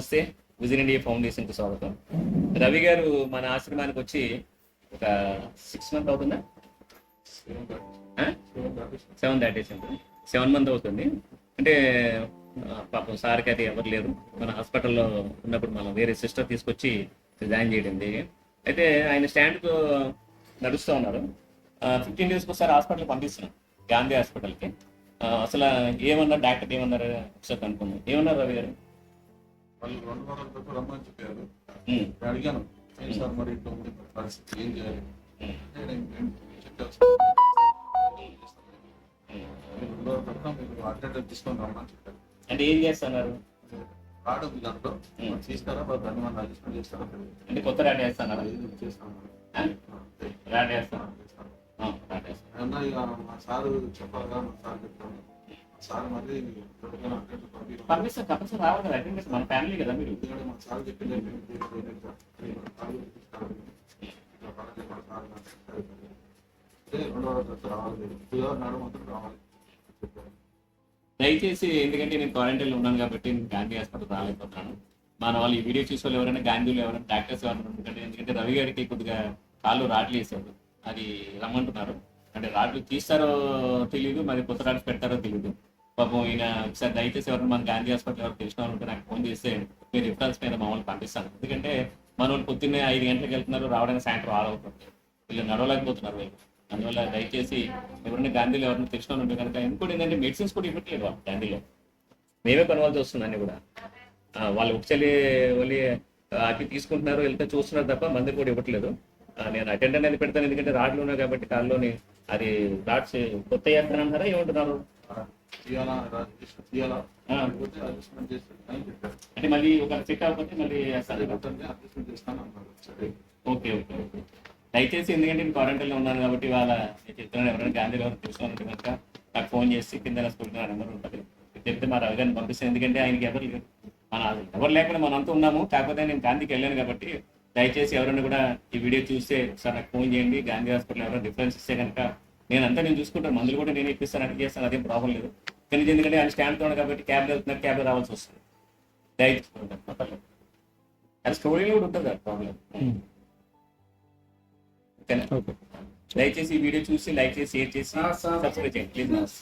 నమస్తే, vision India ఫౌండేషన్కి స్వాగతం. రవి గారు మన ఆశ్రమానికి వచ్చి ఒక 6 months అవుతుందా? 7 దాటేసింది. 7 months అవుతుంది. అంటే పాపం సార్కి అది ఎవరు లేరు. మన హాస్పిటల్లో ఉన్నప్పుడు మనం వేరే సిస్టర్ తీసుకొచ్చి జాయిన్ చేయడం. అయితే ఆయన స్టాండ్కు నడుస్తూ ఉన్నారు. 15 daysకి ఒకసారి హాస్పిటల్కి పంపిస్తున్నాం, గాంధీ హాస్పిటల్కి. అసలు ఏమన్నారు డాక్టర్, ఏమన్నారు ఒకసారి కనుక్కున్నాం. ఏమన్నారు రవి గారు? వాళ్ళు 2 వారాల క్రితం రమ్మని చెప్పారు. అడిగాను, సార్ మరి ఇట్లా ఉంది పరిస్థితి, ఏం చేయాలి? చెప్పారు 2 వారాల క్రితం మీరు అటెండెన్స్ తీసుకొని రమ్మని చెప్పారు. అంటే ఏం చేస్తున్నారు? కార్డు ఉంది దాంట్లో, తీస్తారా దాన్ని మనం అడ్జస్ట్మెంట్ చేస్తారా? అంటే కొత్త ర్యాడ్ వేస్తున్నారు. చేస్తాను ర్యాడ్ వేస్తాను. మా సార్ చెప్పాలిగా, మా సార్ చెప్తాను. సార్ మళ్ళీ పంపిస్తాం, కంపల్సరీ రావాలి కదా. అటెండెన్స్ మన ఫ్యామిలీ కదా మీరు. మా సార్ చెప్పింది 2 వారాల క్రితం రావాలి, 2 hours నాడు మాత్రం రావాలి. దయచేసి, ఎందుకంటే నేను క్వారంటైన్లో ఉన్నాను కాబట్టి నేను గాంధీ హాస్పిటల్ రాలేకపోతున్నాను. మన వాళ్ళు ఈ వీడియో చూసే వాళ్ళు ఎవరైనా గాంధీలో ఎవరైనా డాక్టర్స్ ఎవరైనా ఉంటుంటే, ఎందుకంటే రవి గారికి కొద్దిగా కాళ్ళు రాట్లు వేసారు, అది రమ్మంటున్నారు. అంటే రాట్లు తీస్తారో తెలియదు, మరి కొత్త రాట్లు పెడతారో తెలియదు. పాపం ఈయన ఒకసారి దయచేసి ఎవరైనా మన గాంధీ హాస్పిటల్ ఎవరు తెలిసిన వాళ్ళు ఉంటే నాకు ఫోన్ చేస్తే మీరు రిఫరెన్స్ మీద మమ్మల్ని పంపిస్తాను. ఎందుకంటే మన వాళ్ళు పొద్దున్నే 5 గంటలకు వెళ్తున్నారు, రావడానికి సాయంత్రం 6 అవుతుంది. వీళ్ళు నడవలేకపోతున్నారు వీళ్ళు. అందువల్ల దయచేసి ఎవరైనా గాంధీలో ఎవరైనా తెలిసిన వాళ్ళు ఉంటే కనుక. ఇంకోటి ఏంటంటే మెడిసిన్స్ కూడా ఇవ్వట్లేదు వాళ్ళు గాంధీలో, మేమే కొనవలసి వస్తుంది అన్ని కూడా. వాళ్ళు ఒకసారి వెళ్ళి అవి తీసుకుంటున్నారు, వెళ్తే చూస్తున్నారు తప్ప మందులు కూడా ఇవ్వట్లేదు. నేను అటెండ్ అనేది పెడతాను, ఎందుకంటే రాడ్లు ఉన్నాయి కాబట్టి కాళ్ళలోని అది రాడ్స్ కొత్త వేస్తానంటారా ఏమంటున్నారు? అంటే మళ్ళీ ఒక చెక్ అవ్వకపోతే మళ్ళీ ఓకే ఓకే ఓకే. దయచేసి, ఎందుకంటే నేను క్వారంటైన్లో ఉన్నాను కాబట్టి వాళ్ళ నేను చెప్తున్నాను, ఎవరైనా గాంధీలో ఎవరు తెలుసుకోవాలంటే కనుక నాకు ఫోన్ చేసి కింద స్కూల్ నెంబర్ ఉంటుంది చెప్తే మా రవి గారిని పంపిస్తాను. ఎందుకంటే ఆయనకి ఎవరు లేరు, ఎవరు లేకుండా మనంతా ఉన్నాము. కాకపోతే నేను గాంధీకి వెళ్ళాను కాబట్టి దయచేసి ఎవరైనా కూడా ఈ వీడియో చూస్తే ఒకసారి నాకు ఫోన్ చేయండి. గాంధీ హాస్పిటల్ ఎవరైనా డిఫరెన్స్ ఇస్తే కనుక నేనంతా నేను చూసుకుంటాను, మందులు కూడా నేను ఇప్పిస్తాను, అడిగి చేస్తాను, అదేం ప్రాబ్లం లేదు. కానీ ఎందుకంటే ఆయన స్టాండ్తో ఉన్నాడు కాబట్టి క్యాబ్లో వెళ్తున్నారు, క్యాబ్లో రావాల్సి వస్తుంది. దయచేసి అది స్టోరీలో కూడా ఉంటుంది కదా ప్రాబ్లం. ఓకేనా? దయచేసి ఈ వీడియో చూసి లైక్ చేసి, షేర్ చేసి, సబ్స్క్రైబ్ చేయండి ప్లీజ్.